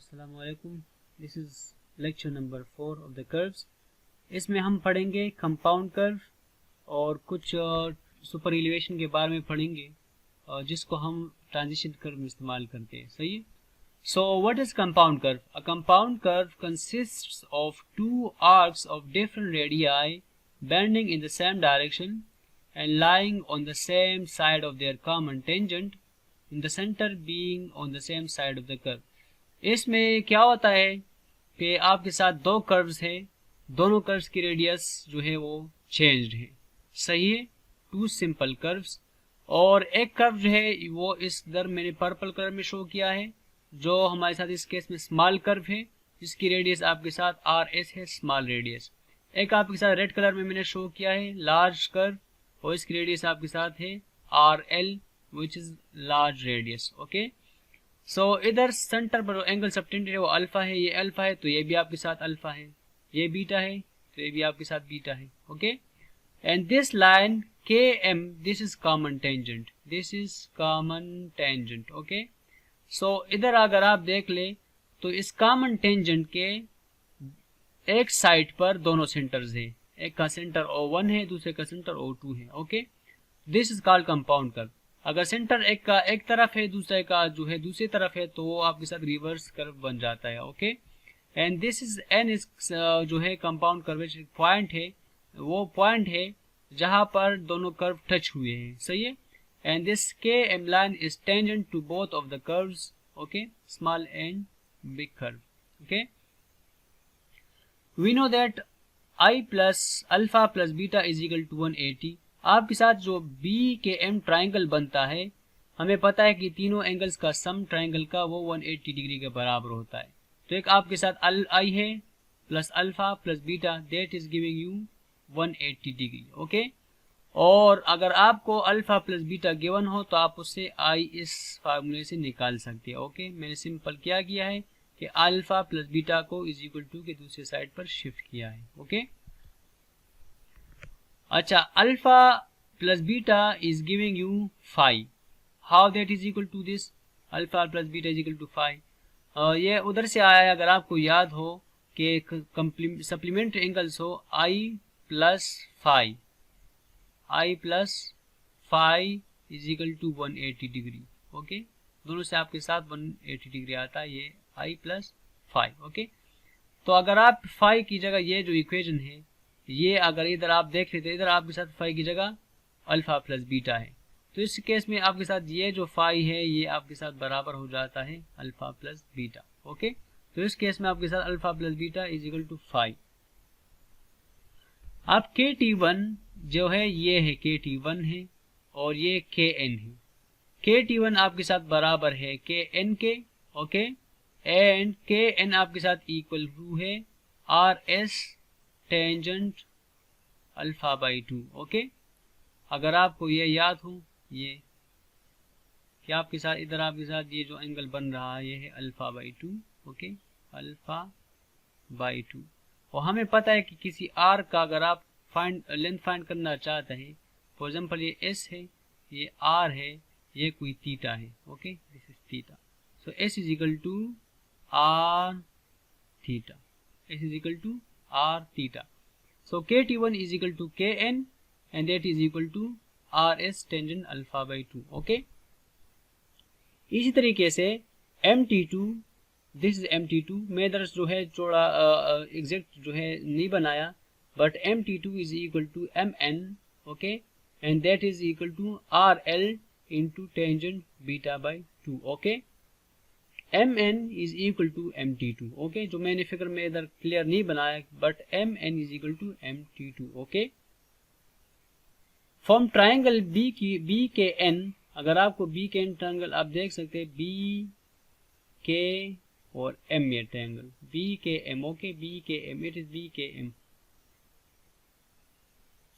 अस्सलाम वालेकुम। This is lecture number 4 of the curves. इसमें हम पढ़ेंगे कंपाउंड कर्व और कुछ सुपर एलिवेशन के बारे में पढ़ेंगे जिसको हम ट्रांजिशन कर्व में इस्तेमाल करते हैं। सही है। So what is compound curve? A compound curve consists of two arcs of different radii bending in the same direction and lying on the same side of their common tangent, in the center being on the same side of the curve. इसमें क्या होता है कि आपके साथ दो curves हैं, दोनों कर्व्स की रेडियस जो है वो चेंज्ड है। सही है। टू सिंपल कर्व्स, और एक कर्व जो है वो इस इधर मैंने पर्पल कलर में शो किया है, जो हमारे साथ इस केस में स्मॉल कर्व है, जिसकी रेडियस आपके साथ आर एस है, स्मॉल रेडियस। एक आपके साथ रेड कलर में मैंने शो किया है लार्ज कर्व, और इसकी रेडियस आपके साथ है R L which is large radius. Okay. So इधर सेंटर पर एंगल सबटेंडेड है वो अल्फा है, ये अल्फा है तो ये भी आपके साथ अल्फा है, ये बीटा है तो ये भी आपके साथ बीटा है। Okay. And this line K M, this is common tangent, this is common tangent. Okay. So इधर अगर आप देख ले तो इस कॉमन टेंजेंट के एक साइड पर दोनों सेंटर्स है, एक का सेंटर O1 है, दूसरे का सेंटर O2 है। Okay. This is called compound curve. अगर सेंटर एक का एक तरफ है, दूसरे का जो है दूसरी तरफ है, तो वो आपके साथ रिवर्स कर्व बन जाता है। Okay. And this is an is जो है कंपाउंड कर्वेचर पॉइंट है, वो पॉइंट है जहां पर दोनों कर्व टच हुए हैं। सही है। And this K M line is tangent to both of the curves. Okay, small and big curve. Okay. We know that I plus alpha plus beta is equal to 180। आपके साथ जो B K M triangle बनता है, हमें पता है कि तीनों एंगल्स का सम ट्राइंगल का वो 180 डिग्री के बराबर होता है। तो एक आपके साथ I है plus alpha plus beta, that is giving you 180 degree. Okay. और अगर आपको अल्फा प्लस बीटा गिवन हो तो आप उससे I इस फार्मूले से निकाल सकते हैं। ओके। मैंने सिंपल क्या किया है कि अल्फा प्लस बीटा को इज इक्वल टू के दूसरे साइड पर शिफ्ट किया है। ओके। अच्छा, alpha plus beta is giving you 5। How that is equal to this? Alpha plus beta is equal to 5। ये उधर से आया है, अगर आपको याद हो कि सप्लीमेंट्री एंगल्स हो I plus 5, I plus 5 is equal to 180 degree. Okay. दोनों से आपके साथ 180 डिग्री आता है, ये आई प्लस 5। ओके। तो अगर आप 5 की जगह ये जो इक्वेशन है, ये अगर इधर आप देख लेते, इधर आपके साथ 5 की जगह अल्फा प्लस बीटा है, तो इस केस में आपके साथ ये जो 5 है ये आपके साथ बराबर हो जाता है अल्फा प्लस बीटा। ओके। तो इस केस में आपके साथ alpha plus beta is equal to 5। अब KT1 जो है ये है, KT1 है और ये KN है। KT1 आपके साथ बराबर है KN के। ओके। एंड KN आपके साथ इक्वल टू है RS tangent alpha by 2। Okay. अगर आपको ये याद हो, ये क्या आपके साथ इधर आपके साथ ये जो एंगल बन रहा है ये है alpha by 2। Okay, alpha by 2। और हमें पता है कि किसी आर्क का अगर आप लेंथ फाइंड करना चाहते हैं, फॉर एग्जांपल ये S है, ये R है, ये कोई थीटा है। Okay, this is theta. So S is equal to R theta, S is equal to R theta. So KT1 is equal to KN and that is equal to RS tangent alpha by 2. Okay. इसी तरीके से MT2, this is MT2, मैं इधर जो है थोड़ा exact जो है नहीं बनाया, but MT2 is equal to MN, okay, and that is equal to RL into tangent beta by 2. Okay. Mn is equal to MT2। Okay, जो मैंने फिगर में इधर क्लियर नहीं बनाया, but Mn is equal to MT2। Okay. Form triangle B के N, अगर आपको B के N ट्राइंगल आप देख सकते हैं, B के और M ये triangle B K M। Okay, B K M, it is B K M।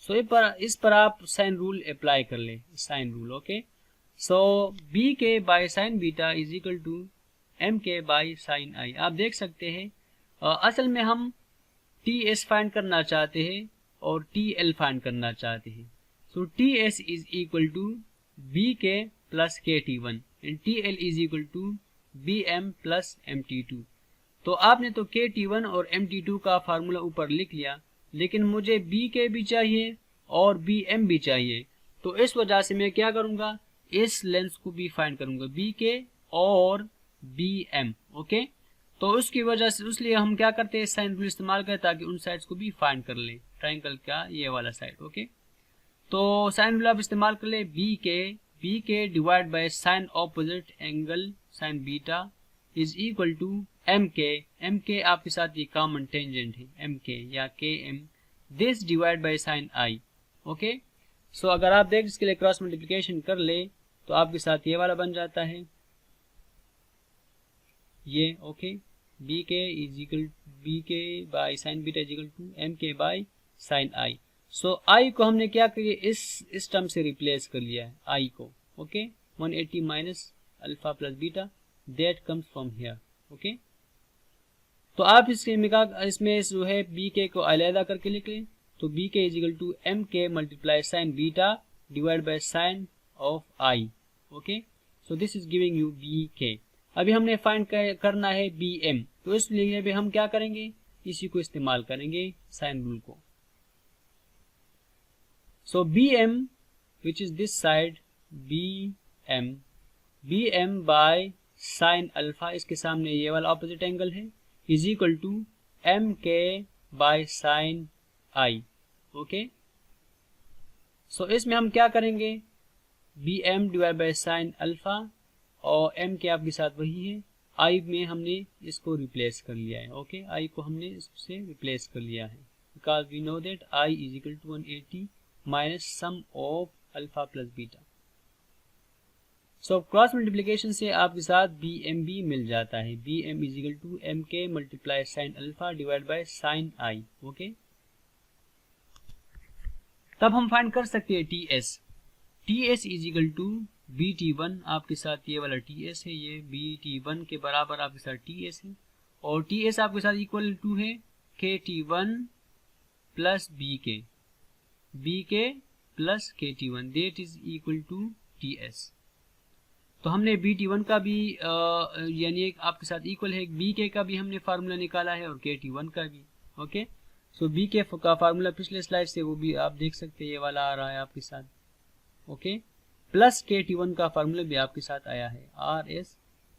So इस पर आप साइन रूल अप्लाई कर ले, sine rule. Okay. So B K by sine beta is equal to M K by sine I. आप देख सकते हैं असल में हम TS फाइंड करना चाहते हैं और TL फाइंड करना चाहते हैं। So TS is equal to B K plus KT1 and TL is equal to BM plus MT2। तो आपने तो KT1 और MT2 का फार्मूला ऊपर लिख लिया, लेकिन मुझे BK भी चाहिए और BM भी चाहिए। तो इस वजह से मैं क्या करूंगा, इस लेंस को भी फाइंड करूंगा, BK और BM। ओके, तो उसकी वजह से इसलिए हम क्या करते हैं, साइन रूल इस्तेमाल करें ताकि उन साइड्स को भी फाइंड कर ले, ट्रायंगल का ये वाला साइड। ओके, तो साइन रूल आप इस्तेमाल कर ले, BK divide by sine opposite angle sine beta is equal to MK आपके साथ ये कॉमन टेंजेंट है MK या KM, this divide by sine I। Okay, so अगर आप देख इसके लिए क्रॉस मल्टीप्लिकेशन कर ले तो आपके साथ ये वाला बन जाता है ये। Okay, BK by sine beta is equal to MK by sine I। So I को हमने क्या किया, इस टर्म से रिप्लेस कर लिया है I को। Okay, 180 minus alpha plus beta that comes from here. Okay, तो आप इसमें जो है BK को अलहदा करके लिख लें, तो BK is equal to MK multiply sine beta divide by sine of I। Okay, so this is giving you BK। अभी हमने फाइंड करना है BM, तो इसलिए भी हम क्या करेंगे, इसी को इस्तेमाल करेंगे साइन रूल को। So BM which is this side, BM by sine alpha, इसके सामने ये वाला ऑपोजिट एंगल है, is equal to MK by sine I। Okay, so इसमें हम क्या करेंगे, BM divide by sine alpha और MK आपके साथ वही है, I में हमने इसको रिप्लेस कर लिया है। ओके, I को हमने इससे रिप्लेस कर लिया है, because we know that I is equal to 180 minus sum of alpha plus beta. So cross multiplication से आपके साथ BM भी मिल जाता है, BM is equal to MK multiply sine alpha divide by sine I। Okay, तब हम find कर सकते हैं TS is equal to BT1, आपके साथ ये वाला TS है, ये BT1 के बराबर आपके साथ TS है, और TS आपके साथ इक्वल टू है KT1 plus BK plus KT1 that is equal to TS। तो हमने BT1 का भी यानी आपके साथ इक्वल है, BK का भी हमने फार्मूला निकाला है और KT1 का भी। ओके, सो BK का फार्मूला पिछले स्लाइड से वो भी आप देख सकते हैं, ये वाला आ रहा है आपके साथ। ओके, प्लस KT1 का फार्मूला भी आपके साथ आया है, RS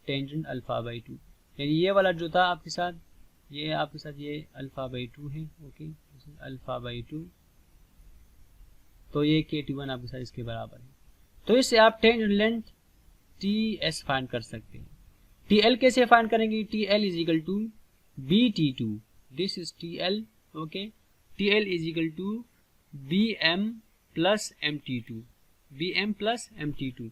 टेंजेंट अल्फा बाई 2, यानी ये वाला जो था आपके साथ, ये आपके साथ ये अल्फा बाई 2 है। ओके, अल्फा बाई 2, तो ये KT1 आपके साथ इसके बराबर है। तो इससे आप टेंजेंट लेंथ TS फाइंड कर सकते हैं। TL कैसे फाइंड करेंगे, TL is equal to BT2, this is TL। Okay, TL is equal to BM plus MT2,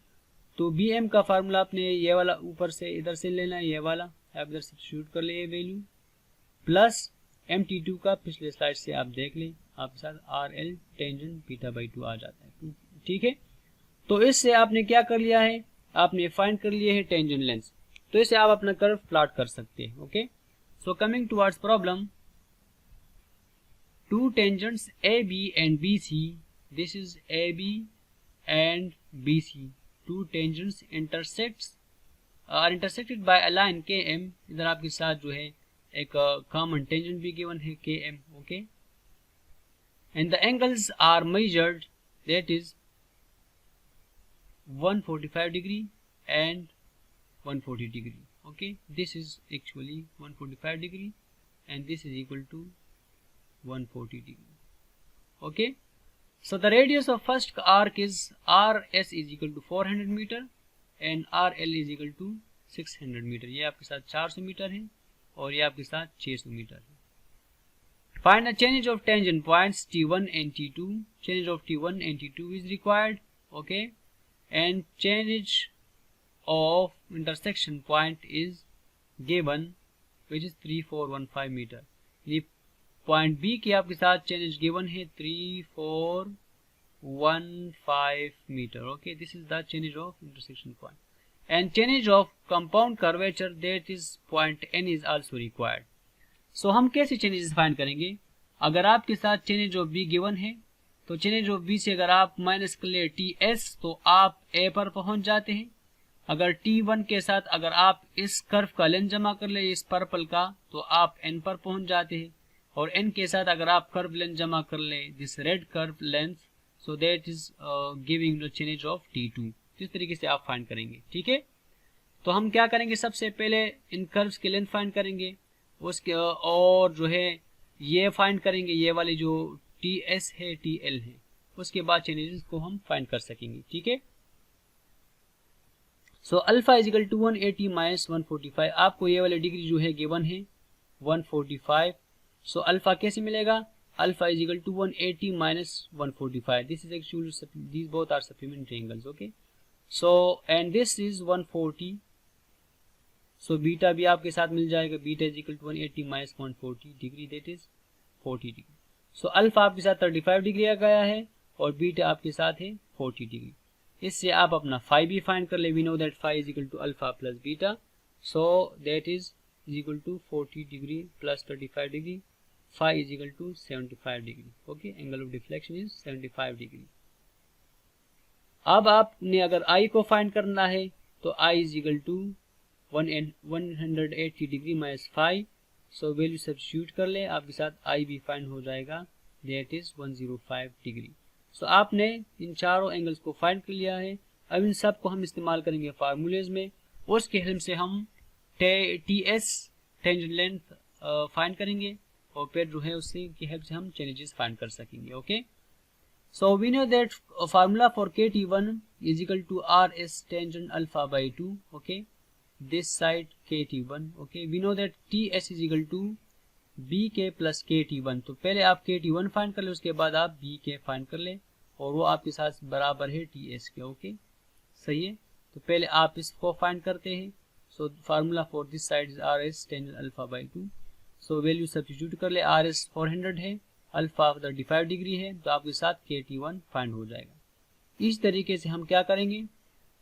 तो BM का फार्मूला आपने ये वाला ऊपर से इधर से लेना है, ये वाला आप इधर सब्स्टिट्यूट कर ले, ये वैल्यू प्लस MT2 का पिछले स्लाइड से आप देख लें, आपके साथ RL टेंजेंट बीटा बाई 2 आ जाता है। ठीक है, तो इससे आपने क्या कर लिया है, आपने फाइंड कर लिए है टेंजेंट लेंथ, तो इससे आप अपना कर्व प्लॉट कर सकते हैं। Okay, so coming towards problem, to tangents AB and BC, this is AB and BC, two tangents are intersected by a line KM, इधर आपके साथ जो है एक कॉमन टेंजेंट भी गिवन है KM। Okay, and the angles are measured, that is 145 degree and 140 degree। okay, this is actually 145 degree and this is equal to 140 degree। okay, so the radius of first arc is RS is equal to 400 meter and RL is equal to 600 meter, ये आपके साथ 400 metre है और ये आपके साथ 600 metre है। Find the change of tangent points T1 and T2, change of T1 and T2 is required। okay, and change of intersection point is given which is 3415 meter, ये पॉइंट B की आपके साथ चेंज गिवन है 3415 metre. Okay, this is the change of intersection point and change of compound curvature that is point N is also required. So हम कैसे changes find करेंगे, अगर आपके साथ चेंज ऑफ B गिवन है तो चेंज ऑफ B से अगर आप माइनस कर ले TS तो आप A पर पहुंच जाते हैं, अगर T1 के साथ अगर आप इस कर्व का लेंथ जमा कर ले इस पर्पल का, तो आप N पर पहुंच जाते हैं, और N के साथ अगर आप कर्व लेंथ जमा कर ले this red curve length, so that is giving the change of T2। इस तरीके से आप फाइंड करेंगे। ठीक है, तो हम क्या करेंगे, सबसे पहले इन कर्व्स की लेंथ फाइंड करेंगे, उसके और जो है ये फाइंड करेंगे, ये वाली जो TS है TL है, उसके बाद चेंजेस को हम फाइंड कर सकेंगे। ठीक है, so alpha is equal to 180 minus 145, आपको ये वाली डिग्री जो है गिवन है 145। सो अल्फा कैसे मिलेगा, alpha is equal to 180 minus 145, this is actually these both are supplementary angles. Okay, so and this is 140, so beta भी आपके साथ मिल जाएगा, beta is equal to 180 minus 140 degree, that is 40 degree. So alpha आपके साथ 35 degree आ गया है और बीटा आपके साथ है 40 डिग्री। इससे आप अपना फाई भी फाइंड कर ले, we know that phi is equal to alpha plus beta, so that is equal to 40 degree plus 35 degree, phi is equal to 75 degree. Okay, angle of deflection is 75 degree. अब आपने अगर I को find करना है तो I is equal to 180 degree minus 5, so value substitute कर ले, आपके साथ आई भी फाइंड हो जाएगा, दैट इज 105 डिग्री। सो आपने इन चारों एंगल्स को फाइंड कर लिया है। अब इन सब को हम इस्तेमाल करेंगे फार्मूलेज में, उसके हेल्प से हम TS टेंजेंट लेंथ फाइंड करेंगे, और फिर जो है उससे की हेल्प से हम चेंजेस फाइंड कर सकेंगे। Okay, so we know that formula for KT1 is equal to RS tangent alpha by 2। Okay, this side KT1। okay, we know that TS is equal to BK plus KT1, तो पहले आप KT1 find कर ले, उसके बाद आप BK find कर ले, और वो आपके साथ बराबर है TS के। ओके, सही है, तो पहले आप इसको फाइंड करते हैं। So formula for this side is RS tangent alpha by 2, so value substitute कर ले, RS 400 है, अल्फा 35 डिग्री है, तो आपके साथ KT1 फाइंड हो जाएगा। इस तरीके से हम क्या करेंगे,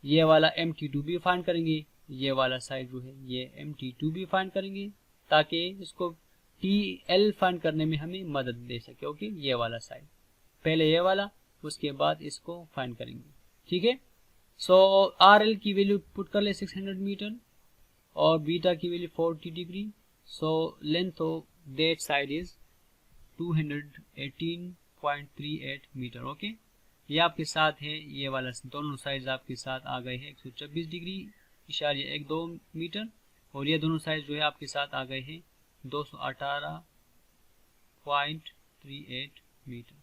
ये वाला MT2 भी फाइंड करेंगे, ये वाला साइड जो है ये MT2 भी फाइंड करेंगे, ताकि इसको TL फाइंड करने में हमें मदद दे सके। ओके, ये वाला साइड पहले ये वाला, उसके बाद इसको फाइंड करेंगे। ठीक है, सो RL की वैल्यू पुट कर ले 600 मीटर और बीटा की value 40 degree, so length of that side is 218.38 metre. Okay, ये आपके साथ है, ये वाला दोनों साइड्स आपके साथ आ गए हैं 126 डिग्री इशारिया 12 मीटर, और ये दोनों साइड जो है आपके साथ आ गए हैं 218.38 मीटर,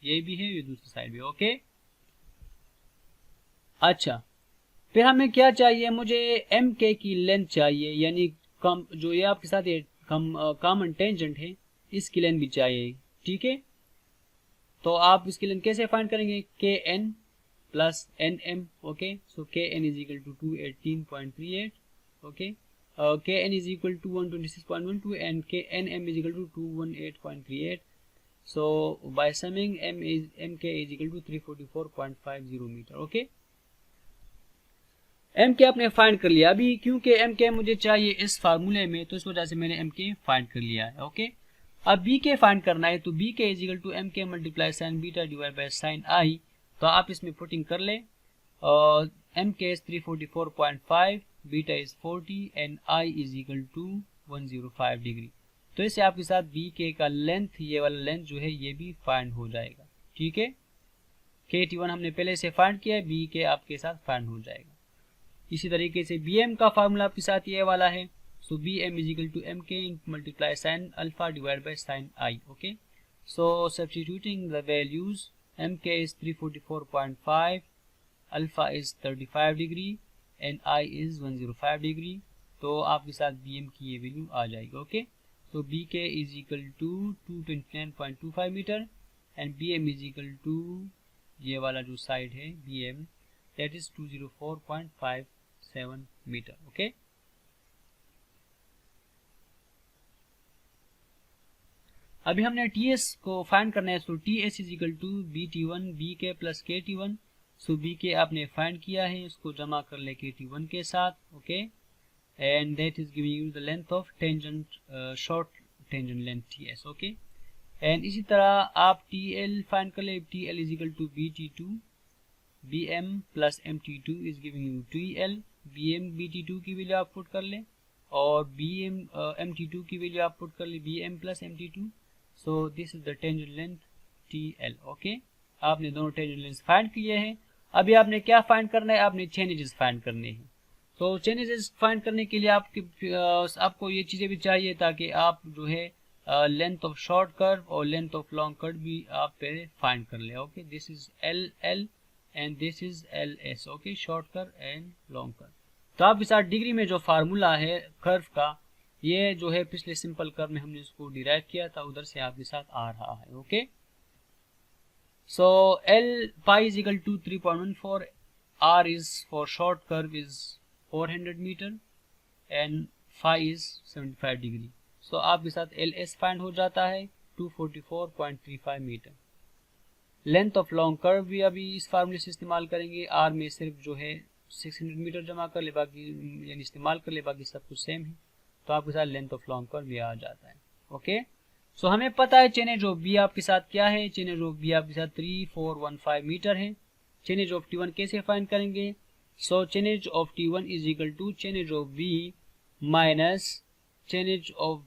ये भी है, ये दूसरी साइड भी। ओके, अच्छा, फिर हमें क्या चाहिए, मुझे MK की लेंथ चाहिए, यानी कम जो ये आपके साथ कॉमन टेंजेंट है इसकी लेंथ भी चाहिए। ठीक है, तो आप इसकी लेंथ कैसे फाइंड करेंगे, KN plus NM। okay, so KN is equal to 218.38। okay, KN is equal to 126.12 and NM is equal to 218.38, so by summing MK is equal to 344.50 metre. okay, MK आपने find कर लिया। अभी क्योंकि MK मुझे चाहिए इस फार्मूले में, तो इस वजह से मैंने MK फाइंड कर लिया है। ओके, अब BK फाइंड करना है, तो BK is equal to MK multiply sine beta divide by sine I, तो आप इसमें पुटिंग कर ले, MK is 344.5, beta is 40 and I is equal to 105 degree. तो इससे आपके साथ BK का लेंथ, ये वाला लेंथ जो है ये भी फाइंड हो जाएगा। ठीक है, KT1 हमने पहले से फाइंड किया है, BK आपके साथ फाइंड हो जाएगा। इसी तरीके से BM का फार्मूला आपके साथ ये वाला है, सो BM is equal to MK multiply sine alpha divide by sine I। Okay, so substituting the values, MK is 344.5, alpha is 35 degree and I is 105 degree, तो आपके साथ BM की ये वैल्यू आ जाएगी। ओके, तो BK is equal to 229.25 metre and BM is equal to ये वाला जो साइड है BM, that is 204.57 metre. Okay, अभी हमने TS को फाइंड करना है, so TS is equal to BT1 BK plus KT1, so BK आपने फाइंड किया है, इसको जमा कर ले KT1 के साथ। Okay, and that is giving you the length of tangent, short tangent length TS। Okay, and इसी तरह आप TL फाइंड कर ले, TL is equal to BT2 BM plus MT2 is giving you TL, BM/BT2 की value आप put कर लें और BM/MT2 की वैल्यू आप पुट कर लें BM + MT2। So this is the tangent length TL। Okay, आपने दोनों टेंजेंट लेंथ फाइंड किए हैं। अभी आपने क्या फाइंड करना है, आपने चेन एजेस फाइंड करने हैं। तो चेन एजेस फाइंड करने के लिए आपको ये चीज़ें भी चाहिए ताकि आप जो है लेंथ ऑफ शॉर्ट कर्व और लेंथ ऑफ लॉन्ग कर्व भी आप पहले फाइंड कर ले। Okay, this is LL and this is LS। Okay, short curve and long curve. तो आपके साथ डिग्री में जो फार्मूला है कर्व का, ये जो है पिछले सिंपल कर्व में हमने इसको डिराइव किया था, उधर से आपके साथ आ रहा है। Okay, so L pi is equal to 3.14, R is for short curve is 400 meter and phi is 75 degree। so आपके साथ LS फाइंड हो जाता है 244.35 metre. Length of long curve भी अभी इस फार्मूले से इस्तेमाल करेंगे। R में सिर्फ जो है 600 मीटर जमा कर ले, बाकी यानी इस्तेमाल कर ले, बाकी सब कुछ सेम है। तो आपके साथ लेंथ ऑफ लॉन्ग कर्व भी आ जाता है। ओके, सो हमें पता है चेन एज ऑफ बी आपके साथ क्या है। चेन एज ऑफ बी आपके साथ 3415 मीटर है। चेन एज ऑफ T1 कैसे फाइंड करेंगे? So chainage of T1 is equal to chainage of B minus chainage of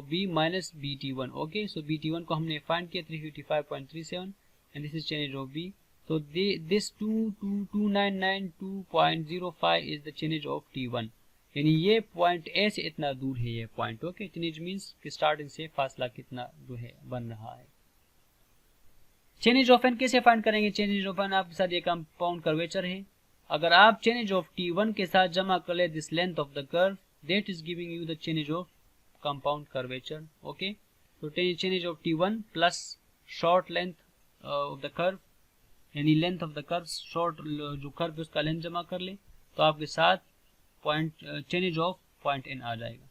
B minus BT1। Okay, so BT1 को हमने find किया 355.37 and this is chainage of B. तो this 22992.05 is the chainage of T1, यानी ये point A से इतना दूर है ये पॉइंट। ओके, चेनेज मीन्स कि स्टार्टिंग से फासला कितना जो है बन रहा है। चेनेज ऑफ एन कैसे फाइंड करेंगे? चेनेज ऑफ एन आपके साथ ये कंपाउंड कर्वेचर है। अगर आप चेनेज ऑफ T1 के साथ जमा कर ले this length of the curve, that is giving you the chainage of compound curvature. Okay, तो chainage of T1 plus short length of the curve, यानी length of the curve, short जो curve है उसका लेंथ जमा कर ले, तो आपके साथ point chainage of point N आ जाएगा।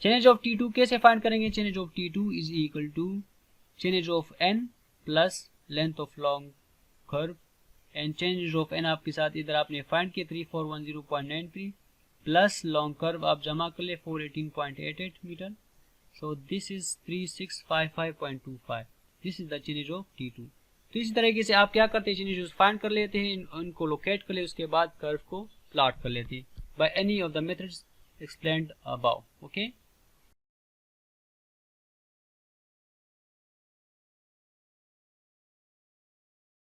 चेनेज ऑफ T2 कैसे फाइंड करेंगे? Chainage of T2 is equal to chainage of N plus length of long curve and chainage of N आपके साथ इधर आपने फाइंड किया 3410.93 प्लस लॉन्ग कर्व आप जमा कर ले 418.88 metre. So this is 3655.25। This is the chainage of T2। तो इसी तरीके से आप क्या करते हैं, चेनेज फाइंड कर लेते हैं, इनको लोकेट कर ले, उसके बाद कर्व को प्लॉट कर लेते हैं by any of the methods explained above। okay।